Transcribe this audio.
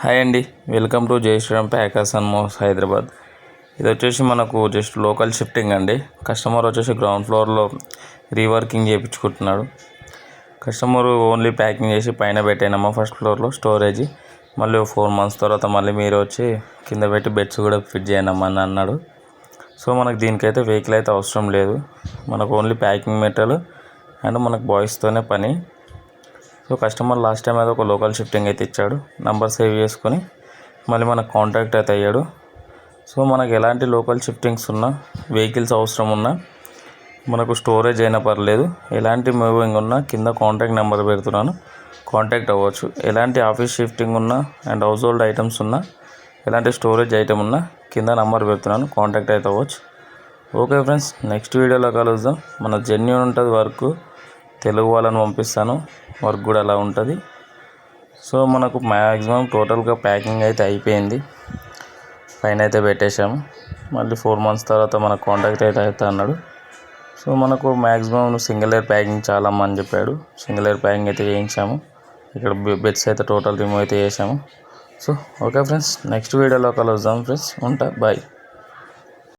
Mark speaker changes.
Speaker 1: Hi అండి, welcome to జై Sriram packers and మోస్ హైదరాబాద్. ఇది వచ్చేసి మనకు జస్ట్ లోకల్ షిఫ్టింగ్ అండి. కస్టమర్ వచ్చేసి గ్రౌండ్ ఫ్లోర్లో రీవర్కింగ్ చేయించుకుంటున్నాడు. కస్టమర్ ఓన్లీ ప్యాకింగ్ చేసి పైన పెట్టానమ్మా ఫస్ట్ ఫ్లోర్లో స్టోరేజ్, మళ్ళీ 4 months తర్వాత మళ్ళీ మీరు వచ్చి కింద పెట్టి బెడ్స్ కూడా ఫిట్ చేయనమ్మా అని అన్నాడు. సో మనకు దీనికైతే వెహికల్ అయితే అవసరం లేదు, మనకు ఓన్లీ ప్యాకింగ్ మెటీరియల్ అండ్ మనకు బాయ్స్తోనే పని. సో కస్టమర్ లాస్ట్ టైం అయితే ఒక లోకల్ షిఫ్టింగ్ అయితే ఇచ్చాడు, నంబర్ సేవ్ చేసుకొని మళ్ళీ మనకు కాంటాక్ట్ అయితే అయ్యాడు. సో మనకు ఎలాంటి లోకల్ షిఫ్టింగ్స్ ఉన్నా, వెహికల్స్ అవసరం ఉన్నా, మనకు స్టోరేజ్ అయినా పర్లేదు, ఎలాంటి మూవింగ్ ఉన్నా కింద కాంటాక్ట్ నెంబర్ పెడుతున్నాను, కాంటాక్ట్ అవ్వచ్చు. ఎలాంటి ఆఫీస్ షిఫ్టింగ్ ఉన్నా అండ్ హౌస్ హోల్డ్ ఐటమ్స్ ఉన్నా, ఎలాంటి స్టోరేజ్ ఐటమ్ ఉన్నా కింద నెంబర్ పెడుతున్నాను, కాంటాక్ట్ అయితే అవ్వచ్చు. ఓకే ఫ్రెండ్స్, నెక్స్ట్ వీడియోలో కలుద్దాం. మన జెన్యూన్ ఉంటుంది వర్క్, తెలుగు వాళ్ళని పంపిస్తాను, వర్క్ కూడా అలా ఉంటుంది. సో మనకు మ్యాక్సిమం టోటల్గా ప్యాకింగ్ అయితే అయిపోయింది, పైన అయితే పెట్టేశాము. మళ్ళీ 4 months తర్వాత మనకు కాంటాక్ట్ అయితే అన్నాడు. సో మనకు మ్యాక్సిమం సింగిల్ ఎయిర్ ప్యాకింగ్ చాలా అని చెప్పాడు. సింగిల్ ఎయిర్ ప్యాకింగ్ అయితే చేయించాము. ఇక్కడ బెడ్స్ అయితే టోటల్ రిమూవ్ అయితే చేసాము. సో ఓకే ఫ్రెండ్స్, నెక్స్ట్ వీడియోలో కలుద్దాం ఫ్రెండ్స్. ఉంటా, బాయ్.